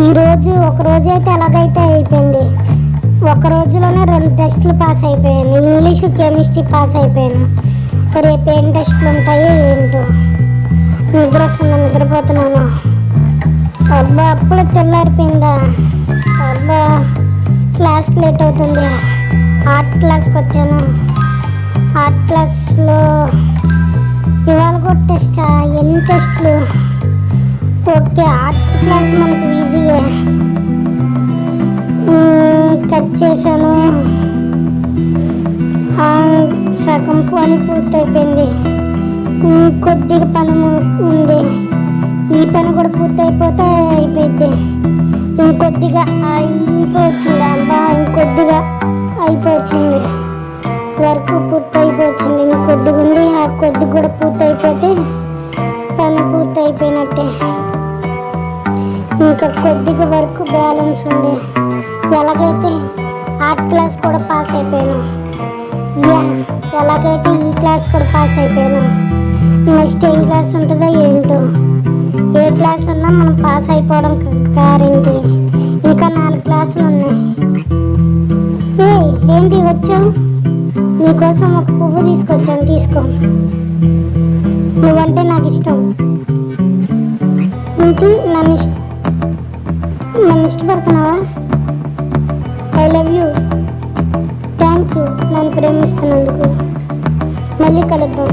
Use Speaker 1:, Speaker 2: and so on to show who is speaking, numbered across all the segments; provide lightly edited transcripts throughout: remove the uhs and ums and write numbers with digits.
Speaker 1: ఈరోజు ఒక రోజు అయితే ఎలాగైతే అయిపోయింది. ఒక రోజులోనే 2 టెస్టులు పాస్ అయిపోయాను. ఇంగ్లీషు, కెమిస్ట్రీ పాస్ అయిపోయాను. రేపు ఏం టెస్టులు ఉంటాయో ఏంటో. నిద్రపోతున్నాను. అబ్బా అప్పుడు తెల్లారిపోయిందా. అబ్బా క్లాస్కి లేట్ అవుతుంది. ఆర్ట్ క్లాస్కి వచ్చాను. ఆర్ట్ క్లాస్లో ఇవాళ కూడా టెస్టా? ఎన్ని టెస్టులు? ఓకే, ఆర్ట్ క్లాస్ మనకు ఈజీయే. కట్ చేశాను. సగం పని పూర్తయిపోయింది. కొద్దిగా పని ఉంది. ఈ పని కూడా పూర్తయిపోతే అయిపోయింది. ఇంకొద్దిగా అయిపోవచ్చింది. అబ్బా ఇంకొద్దిగా అయిపోవచ్చింది. వర్క్ పూర్తయిపోవచ్చింది. ఇంకొద్దిగా ఉంది. ఆ కొద్ది కూడా పూర్తయిపోతే పని పూర్తయిపోయినట్టే. ఇంకా కొద్దిగా వరకు బ్యాలెన్స్ ఉంది. ఎలాగైతే ఆర్ట్ క్లాస్ కూడా పాస్ అయిపోయాను. ఎలాగైతే ఈ క్లాస్ కూడా పాస్ అయిపోయాను. నెక్స్ట్ ఏం క్లాస్ ఉంటుందో ఏంటో. ఏ క్లాస్ ఉన్నా మనం పాస్ అయిపోవడం గ్యారెంటీ. ఇంకా 4 క్లాసులు ఉన్నాయి. ఏంటి వచ్చావు? నీకోసం ఒక పువ్వు తీసుకొచ్చాను, తీసుకో. నువ్వంటే నాకు ఇష్టం. ఏంటి నన్ను ఇష్టపడుతున్నావా? I love you. Thank you నన్ను ప్రేమిస్తున్నందుకు. మళ్ళీ కలుద్దాం.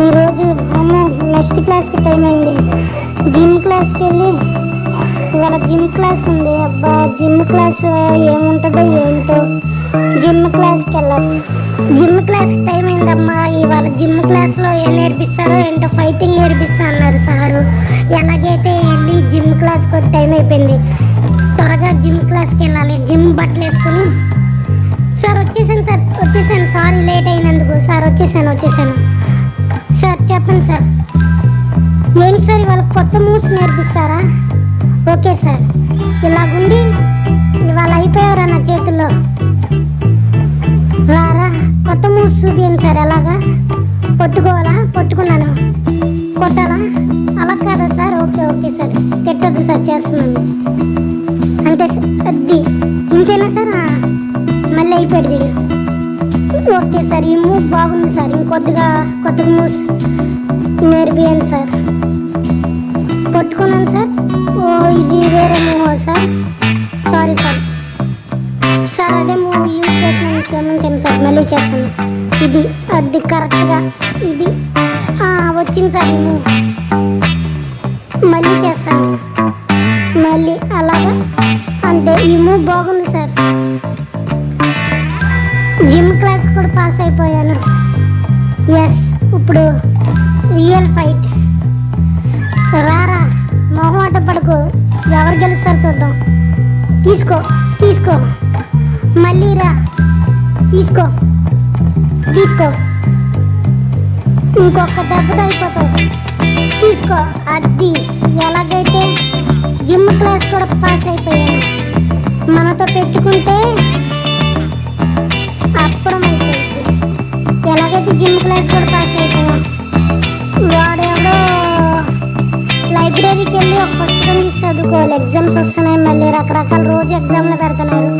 Speaker 1: ఈరోజు నెక్స్ట్ క్లాస్కి టైం అయింది. జిమ్ క్లాస్కి వెళ్ళి ఇవాళ జిమ్ క్లాస్ ఉంది. అబ్బా జిమ్ క్లాస్ ఏముంటుందో ఏంటో. జిమ్ క్లాస్కి వెళ్ళాలి. జిమ్ క్లాస్కి టైం అయిందమ్మా. ఇవాళ జిమ్ క్లాస్లో ఏం నేర్పిస్తారో ఏంటో. ఫైటింగ్ నేర్పిస్తా అన్నారు సారు. ఎలాగైతే వెళ్ళి జిమ్ క్లాస్కి టైం అయిపోయింది. త్వరగా జిమ్ క్లాస్కి వెళ్ళాలి. జిమ్ బట్టలు వేసుకుని సార్ వచ్చేసాను. సారీ లేట్ అయినందుకు. సార్ వచ్చేసాను. సార్ చెప్పండి సార్. ఏంటి సార్ ఇవాళ కొత్త మూవ్స్ నేర్పిస్తారా? Okay sir. ఇలాగుండి ఇవాళ అయిపోయారా నా చేతుల్లో. రారా కొత్త మూవ్స్ చూపించండి సార్. ఎలాగా పట్టుకోవాలా? పట్టుకున్నాను. కొట్టాలా? అలా కాదా సార్? Okay sir. తిట్టద్దు సార్, చేస్తున్నాను అంతే సార్. అది ఇంతేనా సార్? మళ్ళీ అయిపోయాడు. Okay sir. ఈ మూవ్ బాగుంది సార్. ఇంకొద్దిగా కొత్త మూవ్స్ నేర్పియండి సార్. పట్టుకున్నాను సార్. ఇది వేరే మూవ్ సార్. Sorry sir. అదే మూవ్ యూజ్ చేసిన క్షమించండి సార్. మళ్ళీ చేస్తాను. ఇది అది కరెక్ట్గా ఇది వచ్చింది సార్. ఈ మూవ్ మళ్ళీ చేస్తాను. మళ్ళీ అలాగా అంతే. ఈ మూవ్ బాగుంది సార్. జిమ్ క్లాస్ కూడా పాస్ అయిపోయాను. ఎస్, ఇప్పుడు రియల్ ఫైట్. రారా మొహమాట పడుకో. ఎవరు గెలుస్తారు చూద్దాం. తీసుకో మళ్ళీ రా. తీసుకో ఇంకొక దెబ్బతో అయిపోతావు. తీసుకో. అది ఎలాగైతే జిమ్ క్లాస్ కూడా పాస్ అయిపోయాను. మనతో పెట్టుకుంటే అప్పురం అయిపోయింది. ఎలాగైతే జిమ్ క్లాస్ కూడా పాస్ అయిపోయాను. వాడెవడో లైబ్రరీకి వెళ్ళి ఒక పుస్తకం తీసి చదువుకోవాలి. ఎగ్జామ్స్ వస్తున్నాయి. మళ్ళీ రకరకాల రోజు ఎగ్జామ్లు పెడుతున్నారు.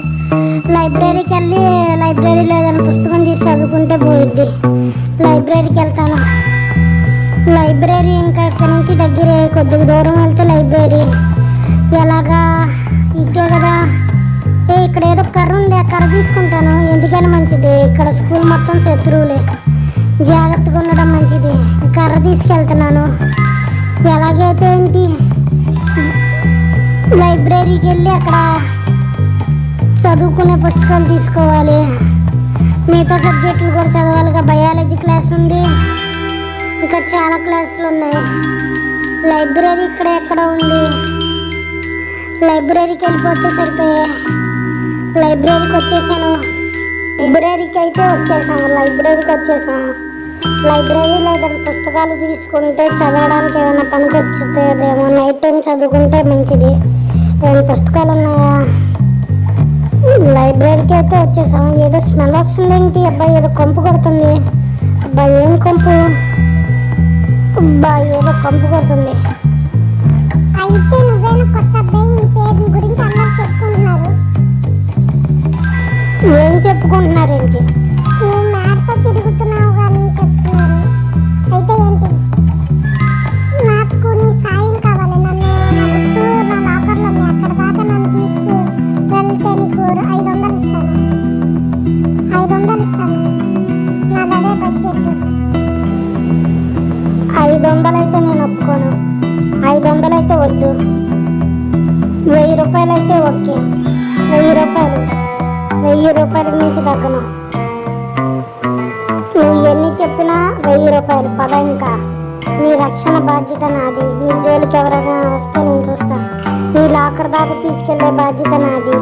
Speaker 1: లైబ్రరీకి వెళ్ళి లైబ్రరీలో ఏదైనా పుస్తకం తీసి చదువుకుంటే పోయిద్ది. లైబ్రరీకి వెళ్తాను. లైబ్రరీ ఇంకా ఇక్కడ నుంచి దగ్గరే. కొద్దిగా దూరం వెళ్తే లైబ్రరీ. ఎలాగా ఇదే కదా. ఇక్కడ ఏదో కర్ర ఉంది. ఆ కర్ర తీసుకుంటాను. ఎందుకని మంచిది. ఇక్కడ స్కూల్ మొత్తం శత్రువులే. జాగ్రత్తగా ఉండడం మంచిది. కర్ర తీసుకెళ్తున్నాను. ఎలాగైతే ఏంటి లైబ్రరీకి వెళ్ళి అక్కడ చదువుకునే పుస్తకాలు తీసుకోవాలి. మిగతా సబ్జెక్టులు కూడా చదవాలిగా. బయాలజీ క్లాస్ ఉంది. ఇంకా చాలా క్లాసులు ఉన్నాయి. లైబ్రరీ ఇక్కడ ఎక్కడ ఉంది. లైబ్రరీకి వెళ్ళిపోతే సరిపోయే. లైబ్రరీకి వచ్చేసాను. లైబ్రరీకి వచ్చేసాను. లైబ్రరీలో ఏదైనా పుస్తకాలు తీసుకుంటే చదవడానికి ఏమైనా పనికి వచ్చేదేమో. నైట్ టైం చదువుకుంటే మంచిది. ఏమైనా పుస్తకాలు ఉన్నాయా? లైబ్రరీకి అయితే వచ్చేసాం. ఏదో స్మెల్ వస్తుంది. ఏంటి అబ్బాయి? ఏదో కంపు కొడుతుంది. అబ్బాయి ఏం కంపు? అబ్బాయి ఏదో కంపు కొడుతుంది. రూపాయలు అయితే ఓకే. 1000 రూపాయలు, 1000 రూపాయల నుంచి తగ్గను. నువ్వు ఎన్ని చెప్పినా 1000 రూపాయలు. పద ఇంకా. నీ రక్షణ బాధ్యత నాది. నీ జోలికి ఎవరైనా వస్తే నేను చూస్తా. నీ లాకర్ దాకా తీసుకెళ్లే బాధ్యత నాది.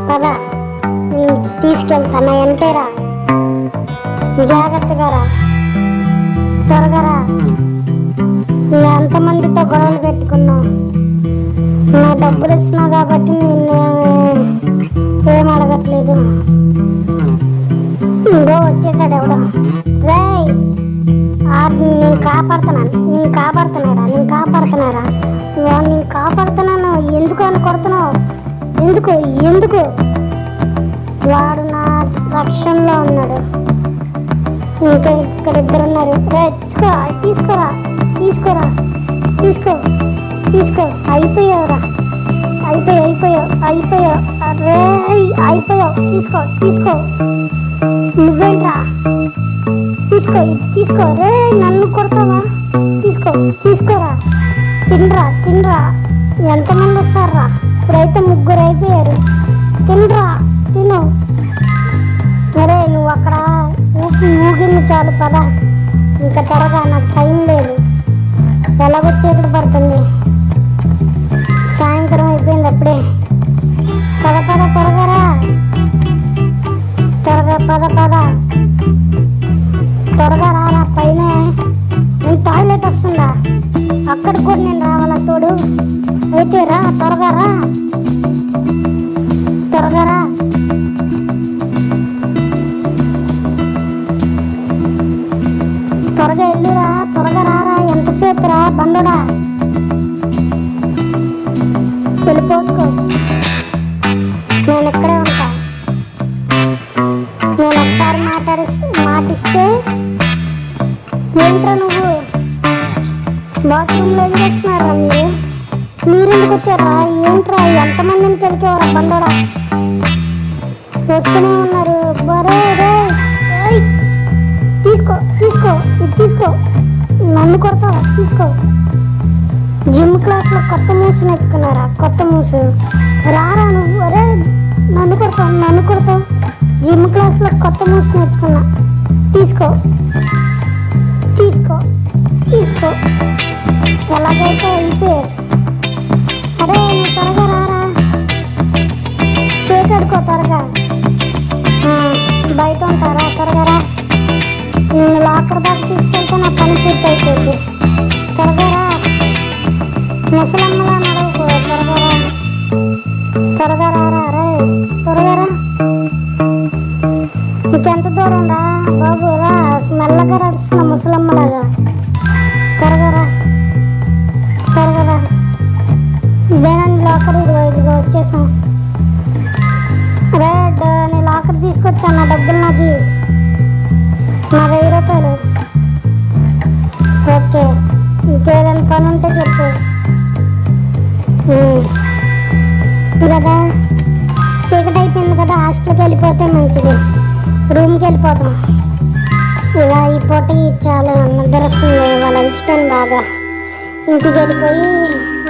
Speaker 1: పద, తీసుకెళ్తాను. ఎంతేరా, జాగ్రత్తగా రా, త్వరగా రా. ఎంతమందితో గొడవలు పెట్టుకున్నావు. నా డబ్బులు ఇస్తున్నావు కాబట్టి నేను ఏం అడగట్లేదు. ఇంకో వచ్చేసాడు ఎవడో. రేయ్, నేను కాపాడుతున్నారా నేను కాపాడుతున్నాను. ఎందుకు అని కొడుతున్నావు? ఎందుకు? వాడు నా రక్షణలో ఉన్నాడు. ఇంకా ఇక్కడ ఇద్దరున్నారు. రే, తీసుకో. అయిపోయావు. అరే, అయిపోయావు. తీసుకో. నువ్వేంట్రా? తీసుకో. రే, నన్ను కొడతావా? తీసుకోరా. తినరా. ఎంతమంది వస్తారా? ఇప్పుడైతే 3 అయిపోయారు. తిను. అరే, నువ్వు అక్కడ ఊగింది చాలు. పద ఇంకా త్వరగా, నాకు టైం లేదు. ఎలాగో చీకటి పడుతుంది, సాయంత్రం అయిపోయింది అప్పుడే. పద త్వరగా రా. త్వరగా రారా. పైన టాయిలెట్ వస్తుందా? అక్కడ కూడా నేను రావాలా తోడు? అయితే రా, త్వరగా రా. త్వరగా వెళ్ళిరా, త్వరగా రారా. ఎంతసేపు రా బండోడా? వెళ్ళిపోసుకో. నేను ఇక్కడే ఉంటా. నేను ఒకసారి మాటిస్తే ఏంట్రా నువ్వు? బాత్రూంలో ఏం చేస్తున్నారా మీరు ఎందుకు వచ్చారా? ఏంట్రా, ఎంతమందిని తెలికేవరా బండోడా? వస్తూనే ఉన్నారు. బరే రే, తీసుకో. నన్ను కొడతావా? తీసుకో. జిమ్ క్లాస్లో కొత్త మూసు నేర్చుకున్నారా? కొత్త మూసు రారా నువ్వు? అరే, నన్ను కొడతావు. జిమ్ క్లాస్లో కొత్త మూసు నేర్చుకున్నా. తీసుకో. ఎలాగైతే అయిపోయాడు. అరే, నువ్వు త్వరగా రారా. చేకడుకో త్వరగా. బయట ఉంటారా? త్వరగా రా. నేను లాకర్ దాకా తీసుకెళ్తే నా పని పూర్తి అయిపోయింది. త్వరగా రా. ముసలమ్మలా నడవకు. త్వరగా రారా. రే, త్వరగా రా. ఇంకెంత దూరం రా బాబు? రా, మెల్లగా నడుస్తున్నా ముసలమ్మలాగా. త్వరగా రా. ఇదేనండి లాకర్. ఇదిగో వచ్చేసాం. రెడ్, నీ లాకర్ తీసుకొచ్చాను. నా డబ్బులు నాకు నా 1000 రూపాయలు. ఓకే, ఇంకేదైనా పని ఉంటే చెప్పు కదా. చీకటి అయిపోయింది కదా, హాస్టల్కి వెళ్ళిపోతే మంచిది. రూమ్కి వెళ్ళిపోతాం. ఇలా ఈ పూటకి చాలా నిద్ర వస్తుంది. వాళ్ళు అలసిపోయింది బాగా. ఇంటికి వెళ్ళిపోయి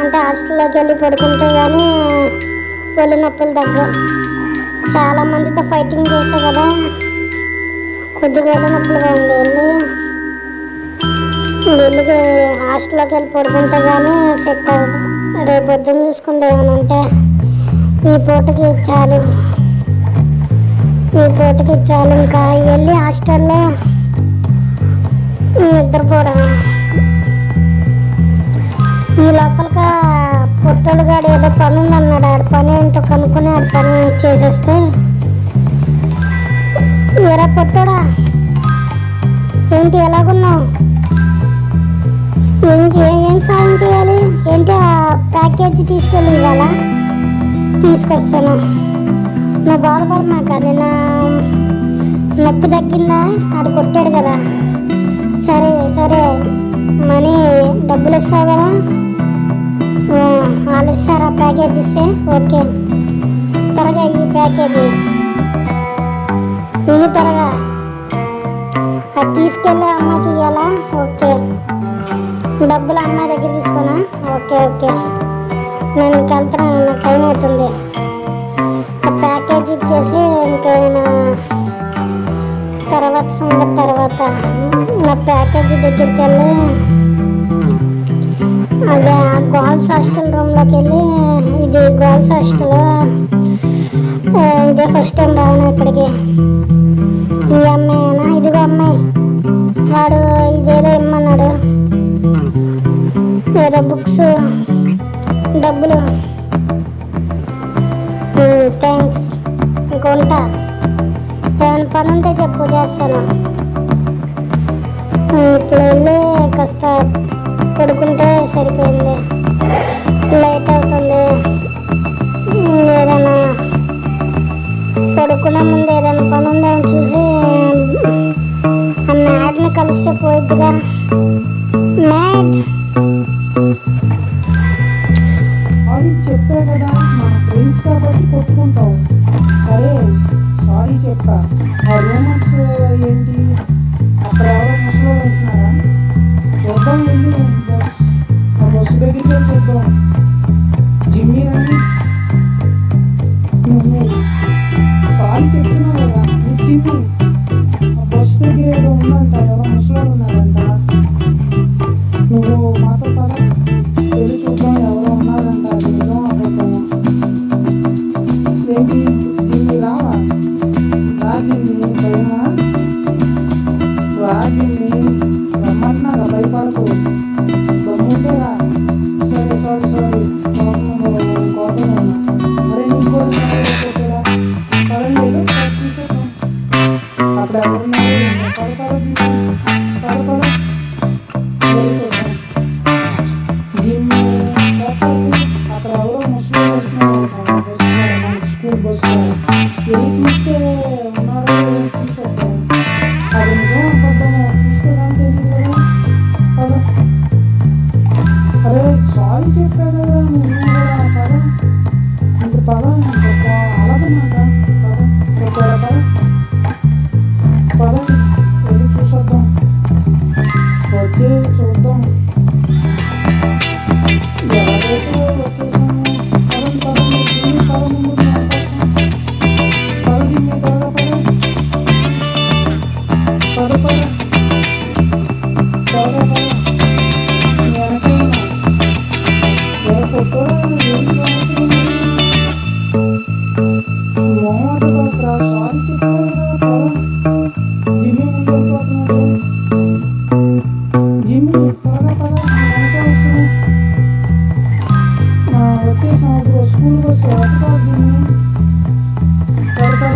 Speaker 1: అంటే హాస్టల్లోకి వెళ్ళి పడుకుంటే కానీ ఒళ్ళు నొప్పులు తగ్గవు. చాలామందితో ఫైటింగ్ చేసా కదా, కొద్దిగా ఒళ్ళు నొప్పులుగా ఉంది. వెళ్ళి హాస్టల్లోకి వెళ్ళి పడుకుంటే కానీ సెట్ అవ్వదు. రేపు పొద్దున్న చూసుకుంటే ఏమైనా ఉంటే ఈ పూటకి చాలు. ఇంకా వెళ్ళి హాస్టల్లో నిద్రపోవడం. ఈ లోపలగా పొట్టోడు గాడు ఏదో పని ఉందన్నాడు. ఆడ పని ఏంటో కనుక్కుని ఆడ పని చేసేస్తే. ఎరా పొట్టోడా, ఏంటి ఎలాగున్నావు? ఏం సాయం చేయాలి? ఏంటి ఆ ప్యాకేజీ తీసుకెళ్ళి ఇవాళ తీసుకొస్తాను. నువ్వు బాధపడినాక నిన్న నొప్పి తగ్గిందా? ఆడు కొట్టాడు కదా. సరే మనీ డబ్బులు ఇస్తావు కదా, వాళ్ళు ఇస్తారా ప్యాకేజ్ ఇస్తే? ఓకే, త్వరగా ఈ ప్యాకేజీ ఇవి త్వరగా. అది తీసుకెళ్ళి అమ్మకి ఇవ్వాలా? ఓకే, డబ్బులు అమ్మాయి దగ్గర తీసుకున్నా. ఓకే నేను ఇంకెళ్తున్నాను, నాకు టైం అవుతుంది. ఆ ప్యాకేజ్ ఇచ్చేసి ఇంకేమైనా తర్వాత సంగతి తర్వాత నా ప్యాకేజీ దగ్గరికి వెళ్ళి అదే గర్ల్స్ హాస్టల్ రూమ్లోకి వెళ్ళి, ఇది గర్ల్స్ హాస్టల్, ఇదే ఫస్ట్ టైం రాను ఇక్కడికి. ఈ అమ్మాయినా, ఇదిగో అమ్మాయి, వాడు ఇదేదో ఇమ్మన్నాడు, ఏదో బుక్స్, డబ్బులు. థ్యాంక్స్, ఇంకొంటా. ఏమైనా పని ఉంటే చెప్పు, చేస్తాను. ఇప్పుడు వెళ్ళి కాస్త పడుకుంటే సరిపోయింది, లేట్ అవుతుంది. ఏదైనా పడుకునే ముందు ఏదైనా పని ఉందేమో చూసి ఆ మ్యాడ్ని కలిస్తే పోయిద్దిగా. మ్యాడ్
Speaker 2: సారీ చెప్పా కదా, మన ఫ్రెండ్స్ కాబట్టి కొట్టుకుంటావు. సరే సారీ చెప్పా. ఆ రూమర్స్ ఏంటి, అక్కడ ఎవరో ముసలో ఉంటున్నారా? చూద్దాం, వెళ్ళి ఆ బస్సు దగ్గరికి వెళ్ళి చూద్దాం. జిమ్మి అని నువ్వు సారీ చెప్తున్నావు కదా, నువ్వు జిమ్మి ఆ బస్సు దగ్గర ఏదో ఉందంట, ఎవరో ముసలో ఉన్నారంట. నువ్వు మాతో పద, వెళ్ళి చూద్దాం ఎవరో ఉన్నారంట. అది నిజం అబద్ధమా? ఏంటి జిమ్మి, రావా? రా జిమ్మి, భయమా? రా జిమ్మి, రమ్మన్నారా? భయపడకు, దమ్ముంటే రా. సరే సారీ సారీ, కోపం ఉన్నా. అరే నీకు కూడా సారీ చెప్పారా? పదండి, ఒకసారి చూసేద్దాం అక్కడ ఎవరున్నారు. పద జిమ్మి, పద వెళ్ళి చూద్దాం. జిమ్మి అక్కడ ఎవరో ముస్లిం ఉంటున్నారంట, బస్సు, స్కూల్ బస్సు. వెళ్ళి చూస్తే ఉన్నారో చూసేద్దాం. అది నిజం అబద్ధమో చూస్తే కానీ తెలియదు కదా. పద. అరే సారీ చెప్పా కదా, నువ్వు కూడా పద. ఇంక పద, ఇంకొక అలాగమాట. పద పదండి, వెళ్ళి చూసేద్దాం. వచ్చి చూద్దాం. ఎలాగైతే వచ్చేసాము. పదండి జిమ్మి, పద ముందు వస్తాం. పద జిమ్మి, త్వరగా పద త్వరగా పద. వెనకే ఉన్నా. పొట్టోడా మోహన్రా, సారీ చెప్పారు కదా. జిమ్మి ముందు వెళ్ళిపోతున్నాడు. జిమ్మి త్వరగా పద, వెనకే వస్తున్నాం. వచ్చేసాం. ఇప్పుడు స్కూల్ బస్సు ఎక్కడాలి జిమ్మి. త్వరగా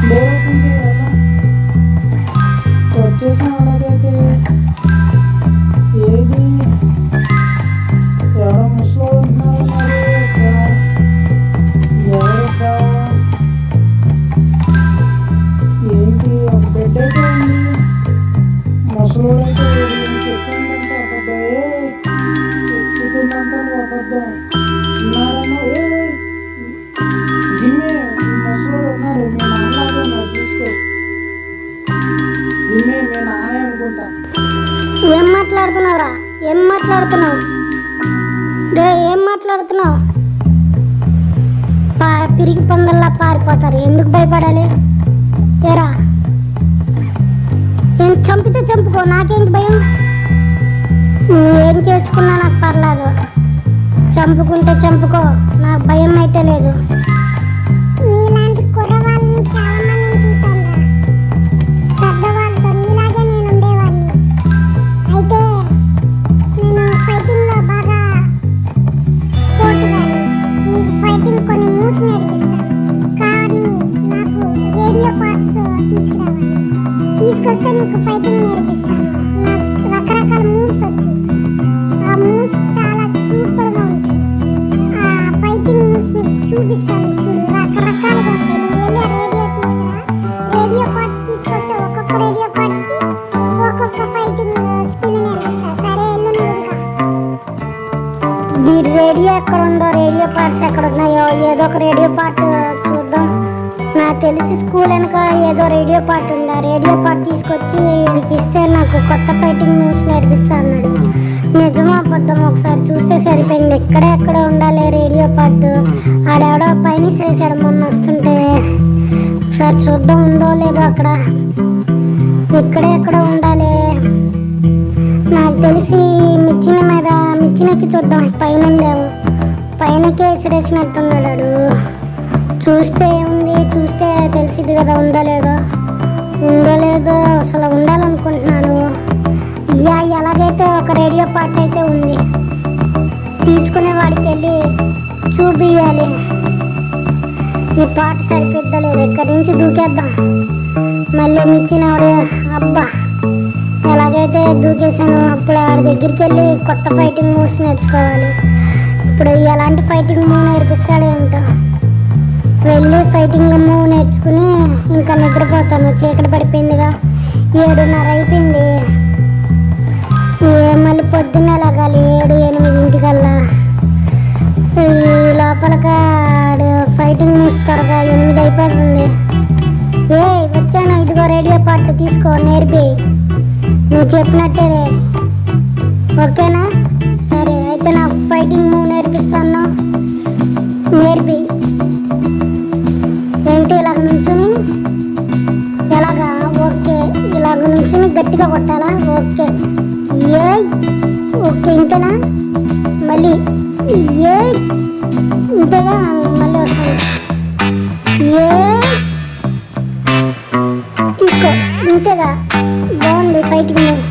Speaker 2: డోర్ ఓపెన్ చేయాలా? వచ్చేసాం. అలాగైతే ఏది ఎవరో ముసలో ఉంటున్నారు. ఎవరబ్బా? ఏంటి, ఒక బెడ్ అయితే ఉంది. ముసలోడైతే చెప్పిందంతా అబద్ధం. చెప్పుతుందంతా అబద్ధం. ఉన్నారమ్మా? జిమ్మే, ముసలోడు ఉన్నారు. మీ నాన్నలాగే ఉన్నారు, చూసుకో. జిమ్మే, మీ నాన్నే అనుకుంటా.
Speaker 1: ఏం మాట్లాడుతున్నావురా? ఏం మాట్లాడుతున్నావు? ఏం మాట్లాడుతున్నావు? పిరిగి పొందల్లా పారిపోతారు, ఎందుకు భయపడాలి? ఏరా, నేను చంపితే చంపుకో, నాకేంటి భయం? నువ్వేం చేసుకున్నా నాకు పర్లేదు, చంపుకుంటే చంపుకో, నాకు భయం అయితే లేదు. నీలాంటి కుర్రవాళ్ళని చాలా మందిని చూశాను రా. పెద్దవాళ్ళతో నీలాగే నేను ఉండేవాడిని. అయితే నేను ఫైటింగ్లో బాగా పోటుగాను. నీకు ఫైటింగ్ కొన్ని మూవ్స్ నేర్పిస్తాను, కానీ నాకు రేడియో పార్ట్స్ తీసుకురావాలి. తీసుకొస్తే నీకు ఫైటింగ్ నేర్పిస్తాను. నాకు రకరకాల మూవ్స్ వచ్చు. ఆ మూవ్స్ చాలా సూపర్గా ఉంటాయి. ఆ ఫైటింగ్ మూవ్స్ నీకు చూపిస్తాను, చూడు. రకరకాలుగా ఉంటాయి. నువ్వు వెళ్ళి ఆ రేడియో తీసుకురా. రేడియో పార్ట్స్ తీసుకొస్తే ఒక్కొక్క రేడియో పార్ట్కి ఒక్కొక్క ఫైటింగ్ స్కిల్ నేర్పిస్తా. సరే వెళ్ళు నువ్వు. ఇంకా దీని రేడియో ఎక్కడ ఉందో, రేడియో పార్ట్స్ ఎక్కడ ఉన్నాయో, ఏదో ఒక రేడియో పార్ట్ చూద్దాం. నాకు తెలిసి స్కూల్ వెనక ఏదో రేడియో పార్ట్ ఉంది. ఆ రేడియో పార్ట్ తీసుకొచ్చి వీడికి ఇస్తే నాకు కొత్త ఫైటింగ్ న్యూస్ నేర్పిస్తా అన్నాడు. నిజమా? చూద్దాం, ఒకసారి చూస్తే సరిపోయింది. ఎక్కడ ఉండాలి రేడియో పార్ట్? ఆడెవడో పైన చేసాడు మొన్న వస్తుంటే, ఒకసారి చూద్దాం ఉందో లేదో అక్కడ. ఎక్కడ ఉండాలి? నాకు తెలిసి మిచ్చినకి చూద్దాం, పైన ఉందేమో. పైనకే విసిరేసినట్టున్నాడు. చూస్తే ఏముంది, చూస్తే తెలిసిద్ది కదా ఉందో లేదో. అసలు ఉండాలనుకుంటున్నాను. ఎలాగైతే ఒక రేడియో పార్ట్ అయితే ఉంది, తీసుకునే వాడికి వెళ్ళి చూపియాలి ఈ పాట సరిపెద్దలేదు. ఇక్కడి నుంచి దూకేద్దాం. మళ్ళీ మిచ్చినవాడు అబ్బా ఎలాగైతే దూకేశాను. అప్పుడు ఆడి దగ్గరికి వెళ్ళి కొత్త ఫైటింగ్ మూవ్స్ నేర్చుకోవాలి. ఇప్పుడు ఎలాంటి ఫైటింగ్ మూవ్ నేర్పిస్తాడో ఏంటో. వెళ్ళి ఫైటింగ్ మూవ్ నేర్చుకుని ఇంకా నిద్రపోతాను. చీకటి పడిపోయిందిగా, 7:30 అయిపోయింది. మళ్ళీ పొద్దున్నే లగాలి 7-8 ఈ లోపలగా ఫైటింగ్ మూవ్స్ త్వరగా 8 అయిపోతుంది. వచ్చాను, ఇదిగో రేడియో పార్ట్ తీసుకో, నేర్పి. నువ్వు చెప్పినట్టే ఓకేనా? సరే అయితే నాకు ఫైటింగ్ మూవ్ నేర్పిస్తాను, నేర్పి. ఏంటి ఇలాగ నుంచుని? ఎలాగా? ఓకే, ఇలాగ నుంచుని గట్టిగా కొట్టాలా? ఓకే ఓకే ఇంతేనా? మళ్ళీ ఇంతేగా? మళ్ళీ వస్తాను. తీసుకో, ఇంతేగా? బాగుంది ఫైటింగ్ మూవ్.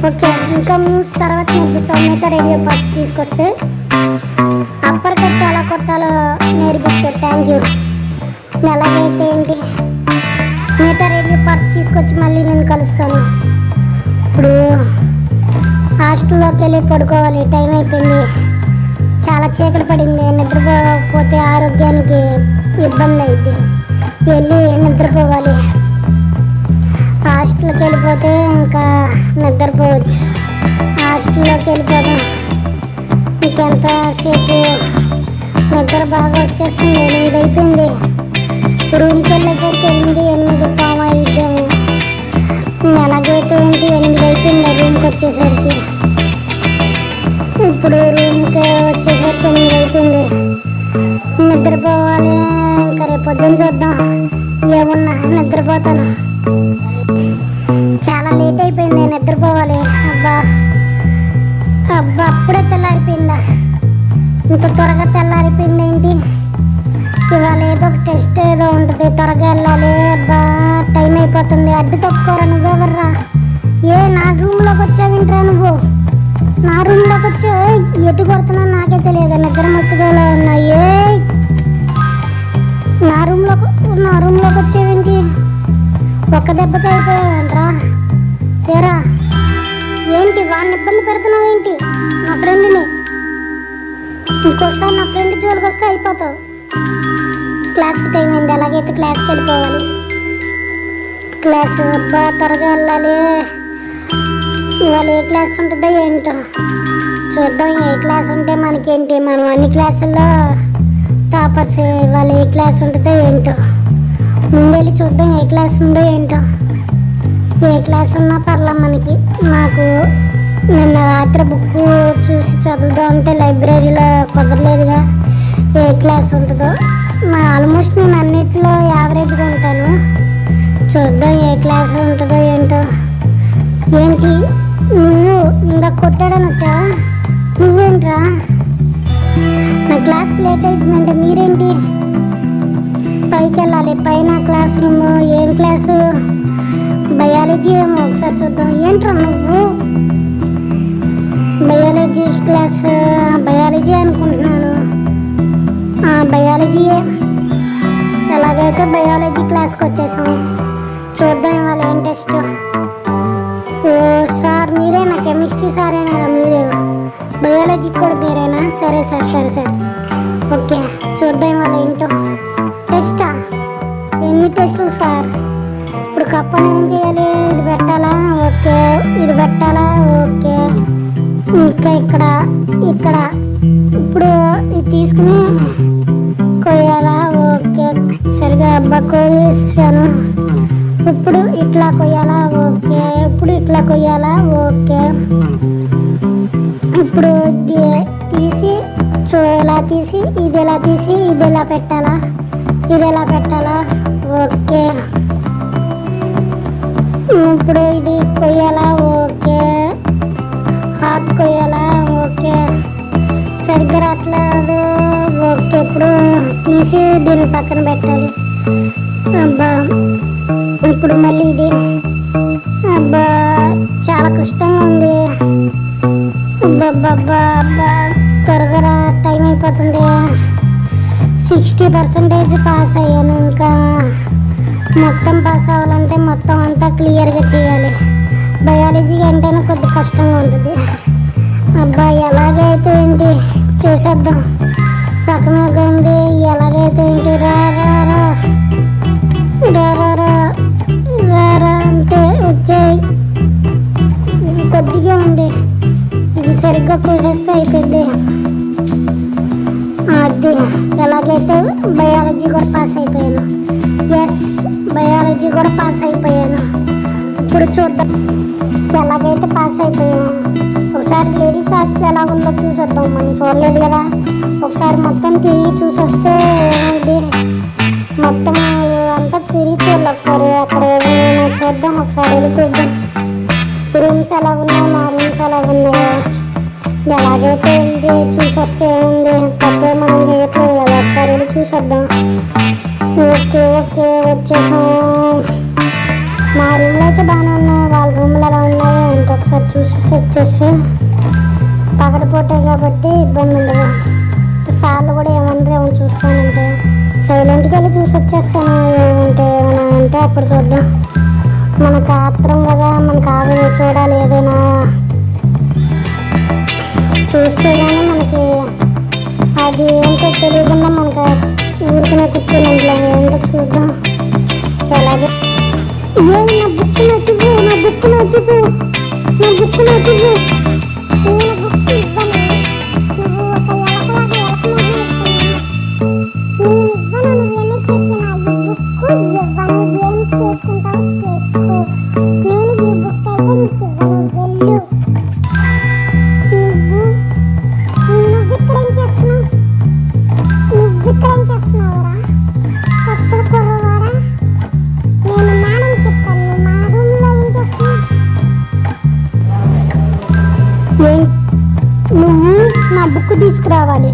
Speaker 1: ఓకే, ఇంకా మూవ్స్ తర్వాత నేర్పిస్తాను. మిగతా రేడియో పార్ట్స్ తీసుకొస్తే అప్పర్ కట్ ఎలా కొట్టాలో నేర్పించారు. Thank you. ఎలాగైతే ఏంటి, మిగతా రేడియో పార్ట్స్ తీసుకొచ్చి మళ్ళీ నేను కలుస్తాను. ఇప్పుడు హాస్టల్లోకి వెళ్ళి పడుకోవాలి, టైం అయిపోయింది. చాలా చీకటి పడింది. నిద్రపోతే ఆరోగ్యానికి ఇబ్బంది అయింది. వెళ్ళి నిద్రపోవాలి. హాస్టల్కి వెళ్ళిపోతే ఇంకా నిద్రపోవచ్చు. హాస్టల్లోకి వెళ్ళిపోదాం. ఇంకెంతసేపు నిద్ర బాగా వచ్చేస్తుంది. 8 అయిపోయింది. రూమ్కి వెళ్ళేసరికి 8 పావు అయిద్దాము. ఎలాగైతే ఏంటి 8 అయిపోయింది రూమ్కి వచ్చేసరికి. ఇప్పుడు రూమ్కి వచ్చేసరికి 8 అయిపోయింది. నిద్రపోవాలి. ఇంకా రేపు పొద్దున్న చూద్దాం, ఏమున్నా నిద్రపోతాను. చాలా లేట్ అయిపోయింది, నిద్రపోవాలి. అబ్బా అప్పుడే తెల్లారిపోయిందా? ఇంత త్వరగా తెల్లారిపోయింది ఏంటి? ఇవాళ ఏదో ఒక టెస్ట్ ఏదో ఉంటుంది, త్వరగా వెళ్ళాలి. అబ్బా టైం అయిపోతుంది. అడ్డు తప్పుకోరా, నువ్వెవర్రా? నా రూమ్లోకి వచ్చావింట్రా నువ్వు? నా రూమ్లోకి వచ్చా ఎటు కొడుతున్నా నాకే తెలియదు. నిద్ర మత్తుదోలో ఉన్నా. నా రూమ్లోకి వచ్చావేంటి? ఒక్క దెబ్బకి అయిపోయావంట్రా. ఏరా ఏంటి వాడిని ఇబ్బంది పెడుతున్నావు ఏంటి? నా ఫ్రెండ్ని ఇంకోసారి నా ఫ్రెండ్ జోలికి వస్తే అయిపోతావు. క్లాస్కి టైం అయింది, ఎలాగైతే క్లాస్కి వెళ్ళిపోవాలి. క్లాస్ అబ్బా త్వరగా వెళ్ళాలి. ఇవాళ ఏ క్లాస్ ఉంటుందో ఏంటో చూద్దాం. ఏ క్లాస్ ఉంటే మనకేంటి, మనం అన్ని క్లాసుల్లో టాపర్స్. ఇవాళ ఏ క్లాస్ ఉంటుందో ఏంటో ముందెళ్ళి చూద్దాం. ఏ క్లాస్ ఉందో ఏంటో. ఏ క్లాస్ ఉన్నా పర్లా మనకి. నాకు నిన్న రాత్రి బుక్ చూసి చదువుదాం అంటే లైబ్రరీలో కుదరలేదుగా. ఏ క్లాస్ ఉంటుందో. ఆల్మోస్ట్ నేను అన్నిటిలో యావరేజ్గా ఉంటాను. చూద్దాం ఏ క్లాస్ ఉంటుందో ఏంటో. ఏంటి నువ్వు ఇందాక కొట్టాడని వచ్చా? నువ్వేంట్రా? నా క్లాస్కి లేట్ అవుతుందంటే మీరేంటి? పైకి వెళ్ళాలి. పైన క్లాస్ రూమ్. ఏం క్లాసు? బయాలజీ ఏమో. ఒకసారి చూద్దాం. ఏంట్రా నువ్వు? Biology class. బయాలజీ అనుకుంటున్నాను. బయాలజీయే. ఎలాగైతే బయాలజీ క్లాస్కి వచ్చేసాం. చూద్దాం ఇవాళ ఏం టెస్ట్. ఓ సార్ మీరేనా? కెమిస్ట్రీ సారేనా? మీరే. బయాలజీ కూడా మీరేనా? సరే సార్, సరే ఓకే. చూద్దాం ఇవాళ ఏంటో. టెస్టా? ఎన్ని టెస్టులు సార్? ఇప్పుడు కప్పను ఏం చేయాలి? ఇది పెట్టాలా? ఓకే. ఇది పెట్టాలా? ఓకే. ఇంకా ఇక్కడ ఇప్పుడు ఇది తీసుకుని కొయ్యాలా? ఓకే. సరిగా అబ్బా కొయ్యేసాను. ఇప్పుడు ఇట్లా కొయ్యాలా? ఓకే. ఇప్పుడు ఇట్లా కొయ్యాలా? ఓకే. ఇప్పుడు తీసి ఇలా తీసి ఇది ఎలా తీసి ఇది ఎలా పెట్టాలా, ఇది ఎలా పెట్టాలా. ఓకే, ఇప్పుడు ఇది కొయ్యాలా. ఓకే, హాఫ్ కొయ్యాలా. ఓకే, సరిగ్గా రావట్లేదు. ఓకే, ఇప్పుడు తీసి దీన్ని పక్కన పెట్టాలి. అబ్బా, ఇప్పుడు మళ్ళీ ఇది. అబ్బా, చాలా కష్టంగా ఉంది. అబ్బా, త్వరగా టైం అయిపోతుంది. 60% పాస్ అయ్యాను. ఇంకా మొత్తం పాస్ అవ్వాలంటే మొత్తం అంతా క్లియర్గా చేయాలి. బయాలజీ అంటేనే కొద్ది కష్టంగా ఉంటుంది. అబ్బా, ఎలాగైతే ఏంటి చేసేద్దాం. సగమేగా ఉంది. ఎలాగైతే ఏంటి. రా రా రా రా రా రా రా రా అంటే వచ్చాయి. కొద్దిగా ఉంది. ఇది సరిగ్గా కోసేస్తే అయిపోయింది. అది ఎలాగైతే బయాలజీ కూడా పాస్ అయిపోయాను. ఎస్, బయాలజీ కూడా పాస్ అయిపోయాను. ఇప్పుడు చూద్దాం ఎలాగైతే పాస్ అయిపోయాను. ఒకసారి లేడీస్ హాస్టల్ ఎలా ఉందో చూసొద్దాం. మనం చూడలేదు కదా, ఒకసారి మొత్తం తిరిగి చూసొస్తే ఏముంది. మొత్తం అంతా తిరిగి చూడాలి ఒకసారి. అక్కడ ఏమైనా చూద్దాం, ఒకసారి వెళ్ళి చూద్దాం. రూమ్స్ ఎలా ఉన్నాయో, మా రూమ్స్ ఎలా ఉన్నాయో. ఎలాగైతే ఏంటి చూసొస్తే ఏముంది, తప్పే మనం చేయట్లేదు కదా. ఒకసారి వెళ్ళి చూసొద్దాం. ఓకే ఓకే, వచ్చేసాం. మా రూమ్లో అయితే బాగానే ఉన్నాయి. వాళ్ళ రూమ్లు ఎలా ఉన్నాయో ఏంటి ఒకసారి చూసేసి వచ్చేసి. పగటిపూటే కాబట్టి ఇబ్బంది ఉండదు. సార్లు కూడా ఏమన్నా ఏమైనా చూస్తానంటే సైలెంట్గా వెళ్ళి చూసి వచ్చేస్తాను. ఏమంటే ఏమైనా అంటే అప్పుడు చూద్దాం. మనకు ఆత్రం కదా, మనకు ఆగదు చూడాలి. ఏదైనా చూస్తే కానీ మనకి అది ఏంటో తెలియకుండా మనకు ఊరికనే కూర్చొని ఇంట్లో ఏంటో చూద్దాం. ఎలాగే నా బుక్ నచ్చిపో, నా బుక్ నచ్చిపో, నా బుక్ నచ్చిపో. నేను బుక్ ఇవ్వను. నువ్వు ఒక ఎలకలాగా ఎలకలాగా నేను ఇవ్వను. నువ్వేమీ చెప్పినా ఈ బుక్ ఇవ్వను. ఏం చేసుకుంటావు చేసుకో. నేను ఈ బుక్ అయితే నీకు ఇవ్వను. వెళ్ళు. నువ్వు ఇక్కడ ఏం చేస్తున్నావు? నువ్వు ఇక్కడ ఏం చేస్తున్నావురా? కొత్త కుర్రవాడా? నేను మేడం చెప్తాను. మా రూమ్లో ఏం చేస్తున్నావు? నువ్వు నా బుక్ తీసుకురావాలి.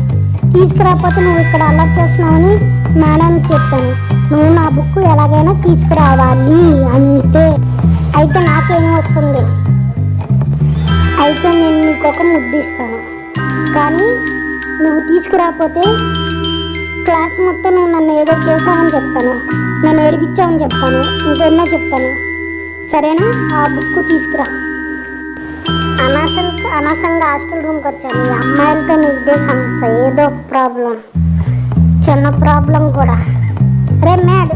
Speaker 1: తీసుకురాకపోతే నువ్వు ఇక్కడ అలర్ట్ చేస్తున్నావని మేడం చెప్తాను. నువ్వు నా బుక్ ఎలాగైనా తీసుకురావాలి అంతే. అయితే నాకేమీ వస్తుంది. అయితే నేను నీకు ఒక ముద్దిస్తాను. కానీ నువ్వు తీసుకురాకపోతే క్లాస్ మొత్తం నువ్వు నన్ను ఏదో చేసావని చెప్తాను, నన్ను ఏడిపించావని చెప్తాను, ఇంకెన్నో చెప్తాను. సరేనా? ఆ బుక్ తీసుకురా. అనవసరంగా హాస్టల్ రూమ్కి వచ్చాను. ఈ అమ్మాయిలతో ఇదే సమస్య. ఏదో ప్రాబ్లం, చిన్న ప్రాబ్లం కూడా. రే మ్యాడ్,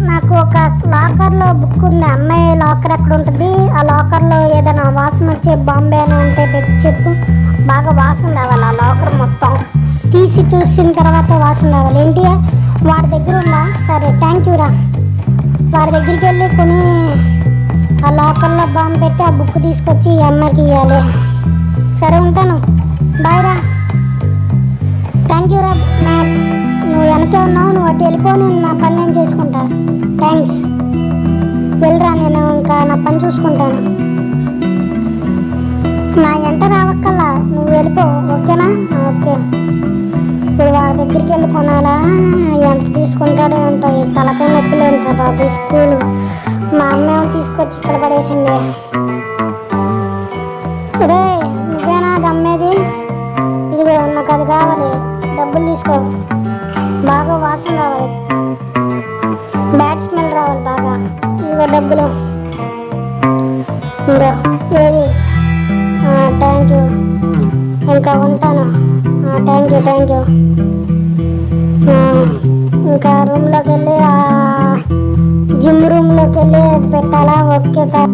Speaker 1: నాకు ఒక లాకర్లో బుక్ ఉంది. అమ్మాయి లాకర్ ఎక్కడ ఉంటుంది? ఆ లాకర్లో ఏదైనా వాసన వచ్చే బాంబే అని ఉంటే పెట్టి చెప్పు. బాగా వాసన రావాలి. ఆ లాకర్ మొత్తం తీసి చూసిన తర్వాత వాసన రావాలి. ఏంటి వాడి దగ్గర ఉందా? సరే, థ్యాంక్ యూ రా. వాడి దగ్గరికి వెళ్ళి కొని ఆ లాకర్లో బాంబు పెట్టి ఆ బుక్ తీసుకొచ్చి ఈ అమ్మాయికి ఇవ్వాలి. సరే, ఉంటాను. బాయ్ రా. థ్యాంక్ యూ రా. నువ్వు వెనకే ఉన్నావు, నువ్వు అటు వెళ్ళిపో. నేను నా పని నేను చేసుకుంటా. థ్యాంక్స్. వెళ్ళరా, నేను ఇంకా నా పని చూసుకుంటాను. నా ఎంట రావక్కల్లా, నువ్వు వెళ్ళిపో. ఓకేనా? ఓకే. ఇప్పుడు వాళ్ళ దగ్గరికి వెళ్ళి కొనాలా? ఎంత తీసుకుంటాడో ఏంటో. ఈ తలకాయ నొప్పిలేంట్రా బాబు. స్కూలు మా అమ్మ తీసుకొచ్చి ఇక్కడ పడేసింది. రే, నువ్వేనా అది అమ్మేది? ఇదిగో, నాకు అది కావాలి. డబ్బులు తీసుకో. బాగా వాసన రావాలి, బ్యాడ్ స్మెల్ రావాలి బాగా. ఇదిగో డబ్బులు. ఇదిగో. ఏది? Thank you. ఇంకా ఉంటాను. Thank you. ఇంకా రూమ్లోకి వెళ్ళి జిమ్ రూమ్లోకి వెళ్ళి అది పెట్టాలా? ఓకే.